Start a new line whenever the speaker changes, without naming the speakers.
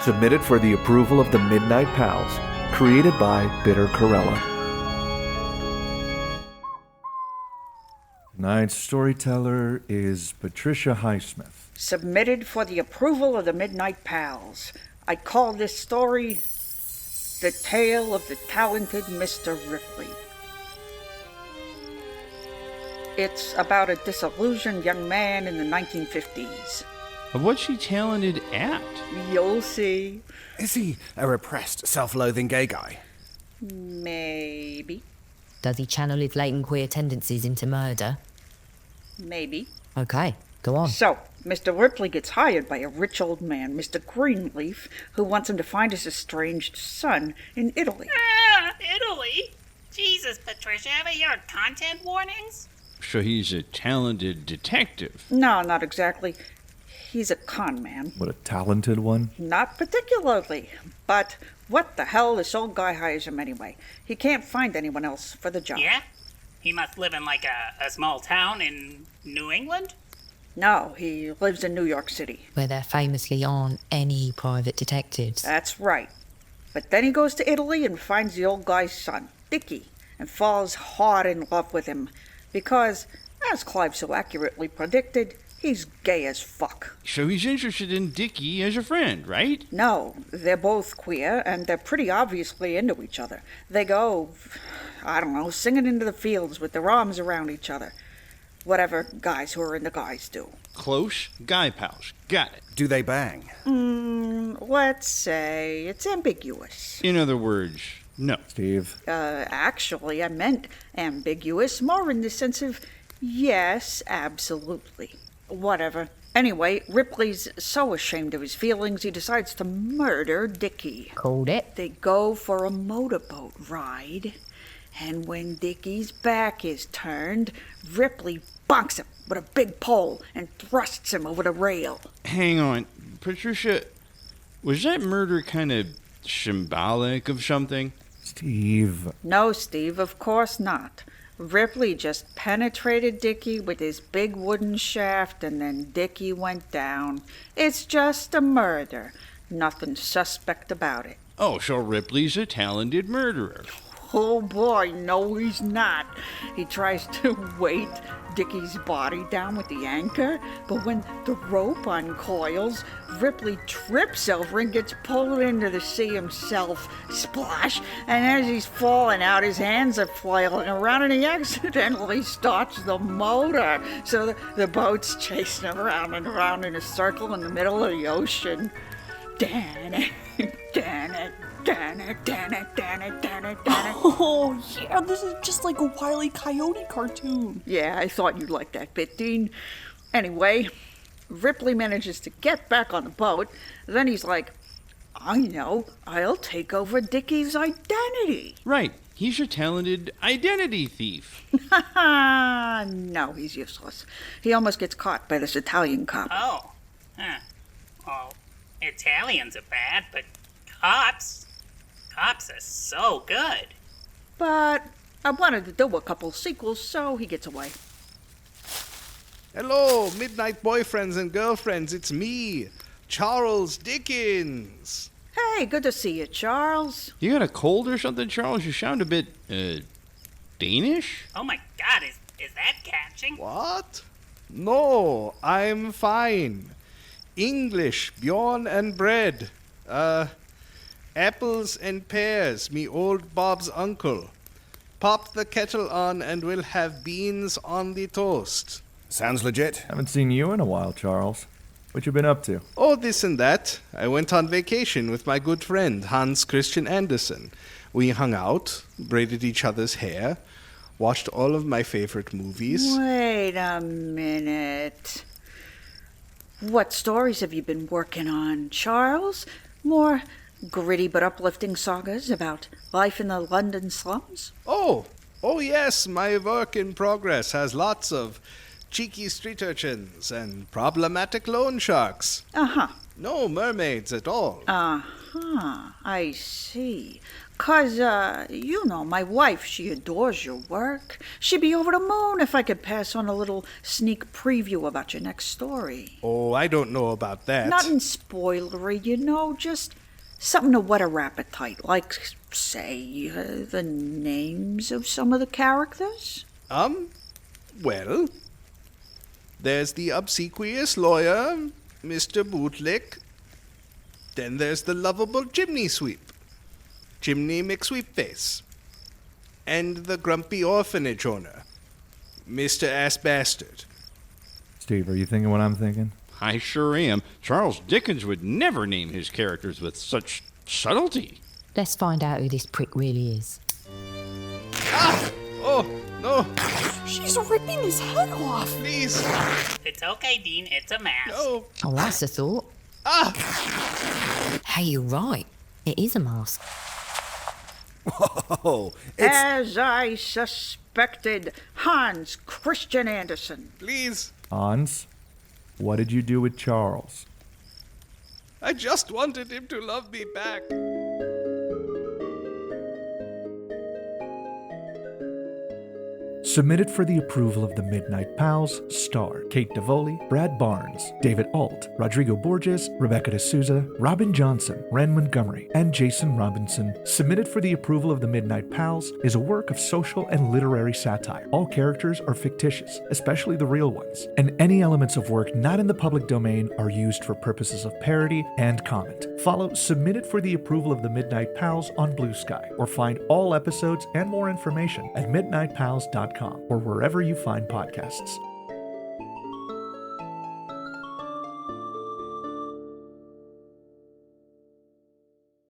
Submitted for the approval of the Midnight Pals. Created by Bitter Karella. Tonight's storyteller is Patricia Highsmith.
Submitted for the approval of the Midnight Pals. I call this story The Tale of the Talented Mr. Ripley. It's about a disillusioned young man in the 1950s.
What's she talented at?
You'll see.
Is he a repressed, self-loathing gay guy?
Maybe.
Does he channel his latent queer tendencies into murder?
Maybe.
Okay, go on.
So, Mr. Ripley gets hired by a rich old man, Mr. Greenleaf, who wants him to find his estranged son in Italy.
Italy? Jesus, Patricia, haven't you heard content warnings?
So he's a talented detective.
No, not exactly. He's a con man.
What a talented one.
Not particularly. But what the hell, this old guy hires him anyway. He can't find anyone else for the job.
Yeah? He must live in like a small town in New England?
No, he lives in New York City.
Where there famously aren't any private detectives.
That's right. But then he goes to Italy and finds the old guy's son, Dickie, and falls hard in love with him. Because, as Clive so accurately predicted, he's gay as fuck.
So he's interested in Dickie as a friend, right?
No, they're both queer, and they're pretty obviously into each other. They go, I don't know, singing into the fields with their arms around each other. Whatever guys who are into guys do.
Close guy pals. Got it.
Do they bang?
Let's say it's ambiguous.
In other words, no.
Steve.
Actually, I meant ambiguous, more in the sense of, yes, absolutely. Whatever. Anyway, Ripley's so ashamed of his feelings, he decides to murder Dickie.
Called it.
They go for a motorboat ride, and when Dickie's back is turned, Ripley bonks him with a big pole and thrusts him over the rail.
Hang on. Patricia, was that murder kind of symbolic of something?
Steve.
No, Steve, of course not. Ripley just penetrated Dickie with his big wooden shaft, and then Dickie went down. It's just a murder. Nothing suspect about it.
Oh, so Ripley's a talented murderer.
Oh boy, no he's not. He tries to weight Dickie's body down with the anchor, but when the rope uncoils, Ripley trips over and gets pulled into the sea himself. Splash! And as he's falling out, his hands are flailing around, and he accidentally starts the motor. So the boat's chasing him around and around in a circle in the middle of the ocean. Damn it, damn it. Damn it, damn it, damn it, damn it, damn it.
Oh, yeah, this is just like a Wile E. Coyote cartoon.
Yeah, I thought you'd like that bit, Dean. Anyway, Ripley manages to get back on the boat. Then he's like, I know, I'll take over Dickie's identity.
Right. He's a talented identity thief.
No, he's useless. He almost gets caught by this Italian cop.
Oh. Huh. Well, Italians are bad, but cops are so good.
But I wanted to do a couple sequels, so he gets away.
Hello, midnight boyfriends and girlfriends. It's me, Charles Dickens.
Hey, good to see you, Charles.
You got a cold or something, Charles? You sound a bit, Danish?
Oh my god, is that catching?
What? No, I'm fine. English, Bjorn and bread. Apples and pears, me old Bob's uncle. Pop the kettle on and we'll have beans on the toast. Sounds legit.
Haven't seen you in a while, Charles. What you been up to?
Oh, this and that. I went on vacation with my good friend, Hans Christian Andersen. We hung out, braided each other's hair, watched all of my favorite movies.
Wait a minute. What stories have you been working on, Charles? More gritty but uplifting sagas about life in the London slums?
Oh yes, my work in progress has lots of cheeky street urchins and problematic loan sharks.
Uh-huh.
No mermaids at all.
I see. 'Cause, my wife, she adores your work. She'd be over the moon if I could pass on a little sneak preview about your next story.
Oh, I don't know about that.
Nothing spoilery, just something to whet our appetite, like, say, the names of some of the characters?
Well, there's the obsequious lawyer, Mr. Bootlick. Then there's the lovable chimney sweep, Chimney McSweepface. And the grumpy orphanage owner, Mr. Ass Bastard.
Steve, are you thinking what I'm thinking?
I sure am. Charles Dickens would never name his characters with such subtlety.
Let's find out who this prick really is.
Ah! Oh, no,
She's ripping his head off.
please,
It's okay, Dean. It's a mask.
no.
Oh, that's a thought.
Ah!
Hey, you're right. It is a mask.
Oh,
As I suspected, Hans Christian Andersen.
Please,
Hans, what did you do with Charles?
I just wanted him to love me back.
Submitted for the approval of the Midnight Pals, star Kate DAVOLI, Brad Barnes, David AULT, Rodrigo BORGES, Rebecca D'Souza, Robin Johnson, REN Montgomery, and Jason Robinson. Submitted for the approval of the Midnight Pals is a work of social and literary satire. All characters are fictitious, especially the real ones, and any elements of work not in the public domain are used for purposes of parody and comment. Follow Submitted for the approval of the Midnight Pals on Blue Sky, or find all episodes and more information at midnightpals.com or wherever you find podcasts.